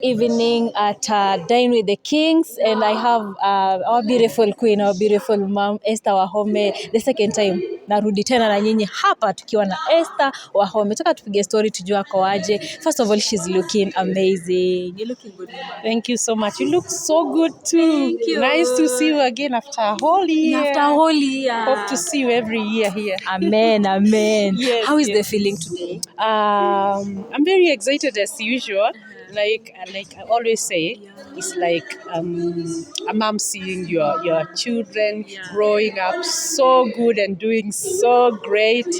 Evening at Dine with the Kings, and I have our beautiful queen, our beautiful mom Esther Wahome, the second time narudi tena na nyinyi hapa tukiwa na Esther Wahome. Toka tupige story tujue ako aje. First of all, she's looking amazing. You're looking good, mama. Thank you so much. You look so good too. Thank you. Nice to see you again after a whole year. After a whole year. Hope to see you every year here. Amen, amen. Yes, How is yes. the feeling today? I'm very excited as usual. Like I always say, it's like a mom seeing your children growing up so good and doing so great.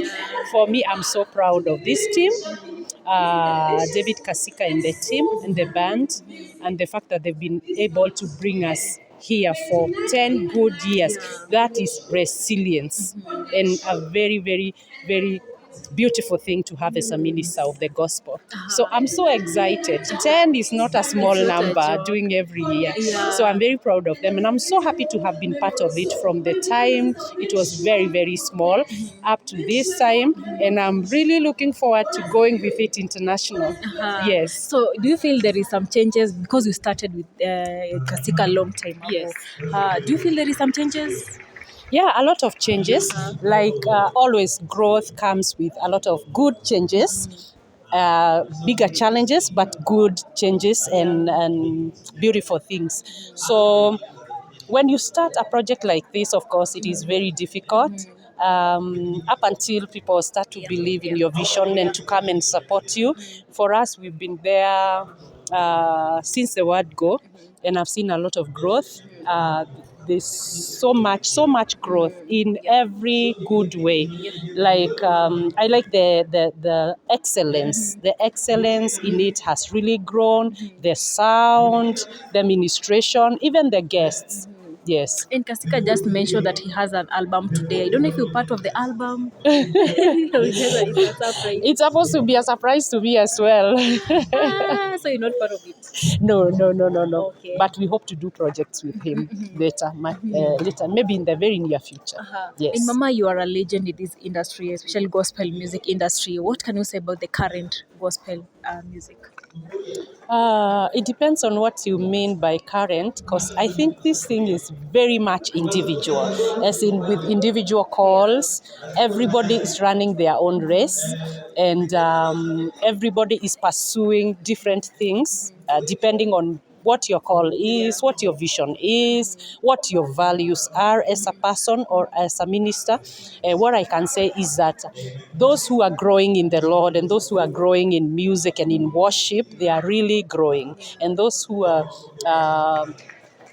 For me, I'm so proud of this team. David Kasika and the team and the band, and the fact that they've been able to bring us here for 10 good years. That is resilience and a very, very, very beautiful thing to have as a minister of the gospel. So I'm so excited. 10 is not a small number doing every year. So I'm very proud of them, and I'm so happy to have been part of it from the time it was very, very small up to this time, and I'm really looking forward to going with it international. Yes. So do you feel there is some changes because you started with Kasika a long time ago? Yes. Do you feel there is some changes? Yeah, a lot of changes. Like always, growth comes with a lot of good changes, bigger challenges, but good changes and beautiful things. So when you start a project like this, of course, it is very difficult. Up until people start to believe in your vision and to come and support you. For us, we've been there since the word go, and I've seen a lot of growth. There's so much growth in every good way. Like I like the excellence. The excellence in it has really grown. The sound, the administration, even the guests. Yes. And Kasika just mentioned that he has an album today. I don't know if you're part of the album. It's a surprise. It's supposed to be a surprise to me as well. So you're not part of it. No. Okay. But we hope to do projects with him later, maybe in the very near future. Yes. And Mama, you are a legend in this industry, especially gospel music industry. What can you say about the current gospel music? It depends on what you mean by current, because I think this thing is very much individual. As in, with individual calls, everybody is running their own race, and everybody is pursuing different things depending on what your call is, what your vision is, what your values are as a person or as a minister. What I can say is that those who are growing in the Lord and those who are growing in music and in worship, they are really growing. And those who are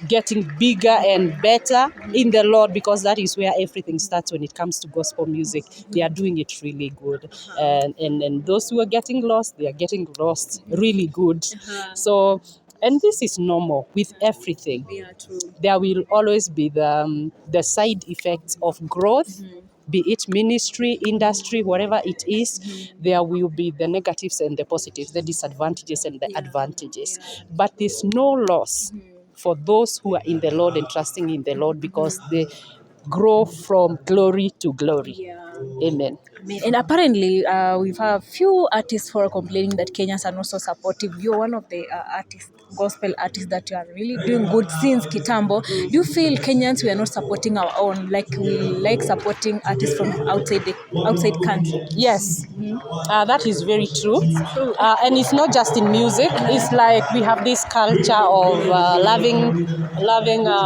getting bigger and better in the Lord, because that is where everything starts when it comes to gospel music. They are doing it really good. And those who are getting lost, they are getting lost really good. So, and this is normal with everything. Yeah, true. There will always be the side effects of growth. Be it ministry, industry, whatever it is, there will be the negatives and the positives, the disadvantages and the advantages. But there's no loss for those who are in the Lord and trusting in the Lord, because they grow from glory to glory. Yeah. Amen. And apparently, we've had a few artists who are complaining that Kenyans are not so supportive. You're one of the artists, gospel artists, that you are really doing good since Kitambo. Do you feel Kenyans we are not supporting our own, like we like supporting artists from outside country? Yes, that is very true. And it's not just in music. It's like we have this culture of loving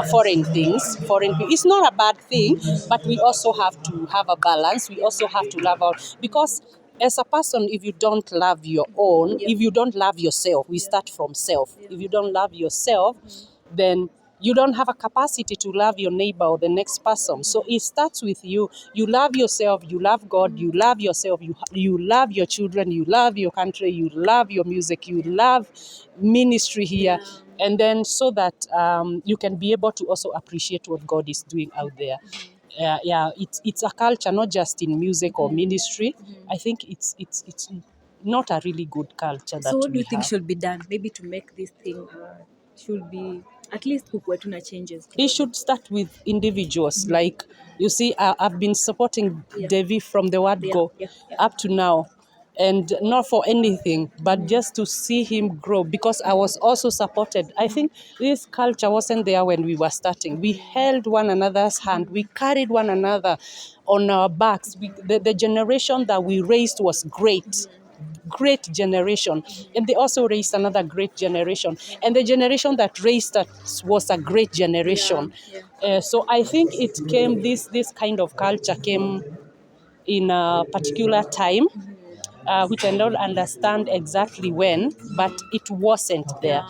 foreign things. It's not a bad thing, but we also have to have a balance. We also have to love our, because as a person, if you don't love your own, if you don't love yourself, we start from self. If you don't love yourself, then you don't have a capacity to love your neighbor or the next person. So it starts with you. You love yourself, you love God, you love yourself, you love your children, you love your country, you love your music, you love ministry here. And then so that you can be able to also appreciate what God is doing out there. It's a culture, not just in music or ministry. I think it's not a really good culture that So what do you we think have. should be done, maybe to make this thing should be at least kukwetu changes? It should start with individuals. Like, you see, I've been supporting Devi from the word go up to now. and not for anything, but just to see him grow, because I was also supported. I think this culture wasn't there when we were starting. We held one another's hand. We carried one another on our backs. The generation that we raised was great generation, and they also raised another great generation, and the generation that raised us was a great generation. So I think it came, this kind of culture came in a particular time, which I don't understand exactly when, but it wasn't there.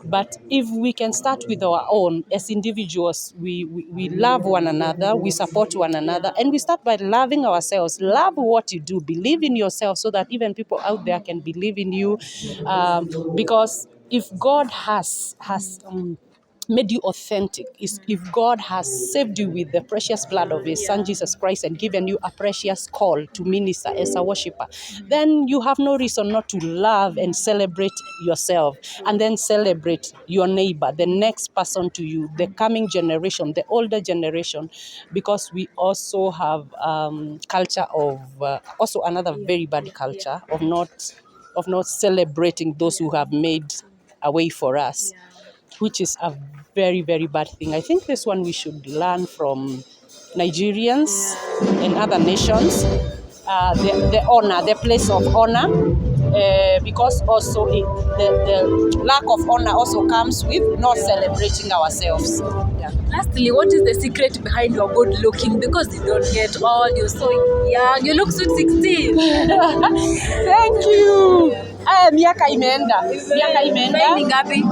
But if we can start with our own, as individuals, we love one another, we support one another, and we start by loving ourselves. Love what you do, believe in yourself, so that even people out there can believe in you. Because if God has made you authentic, is if God has saved you with the precious blood of his son Jesus Christ and given you a precious call to minister as a worshiper, then you have no reason not to love and celebrate yourself, and then celebrate your neighbor, the next person to you, the coming generation, the older generation, because we also have culture of also another very bad culture of not celebrating those who have made a way for us, which is a very, very bad thing. I think this one we should learn from Nigerians and other nations, the honor, the place of honor, because also the lack of honor also comes with not celebrating ourselves. Yeah. Lastly, what is the secret behind your good looking? Because you don't get old, you're so young, you look sweet 16. Thank you. Miaka imeenda. Ni ngapi?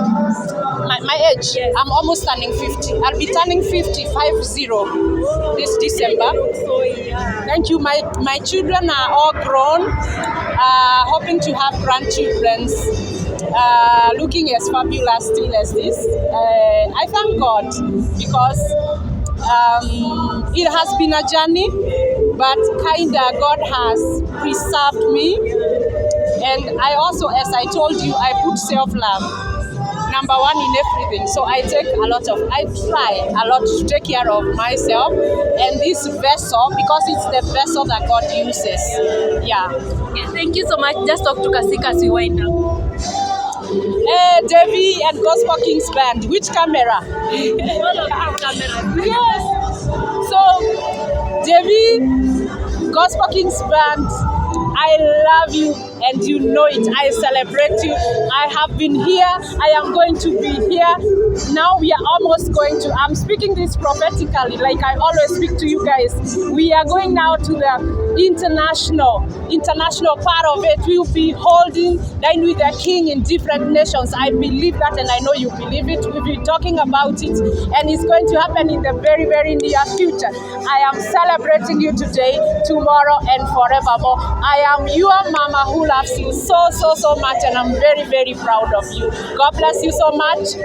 My age, yes. I'm almost turning 50. I'll be turning 50, 50 this December. So young. Thank you. My children are all grown, hoping to have grandchildren, looking as fabulous still as this. I thank God, because it has been a journey, but kinda God has preserved me. And I also, as I told you, I put self-love number one in everything. So I try a lot to take care of myself and this vessel, because it's the vessel that God uses. Yeah. Okay, thank you so much. Just talk to Kasika as we wind up. Devi and Gospel Kings Band. Which camera? All of our cameras. Yes. So, Devi, Gospel Kings Band, I love you and you know it. I celebrate you. I have been here. I am going to be here. Now we are almost going to, I'm speaking this prophetically, like I always speak to you guys. We are going now to the international part of it. We will be holding Dine with the King in different nations. I believe that, and I know you believe it. We've been talking about it, and it's going to happen in the very, very near future. I am celebrating you today, tomorrow, and forevermore. I am your mama who loves you so much, and I'm very, very proud of you. God bless you so much.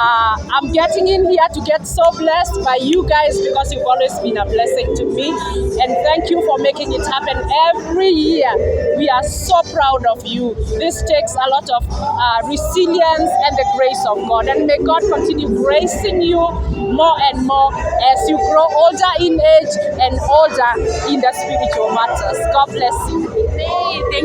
I'm getting in here to get so blessed by you guys, because you've always been a blessing to me, and thank you for making it happen every year. We are so proud of you. This takes a lot of resilience and the grace of God, and may God continue gracing you more and more as you grow older in age and older in the spiritual matters. God bless you. Hey, thank you.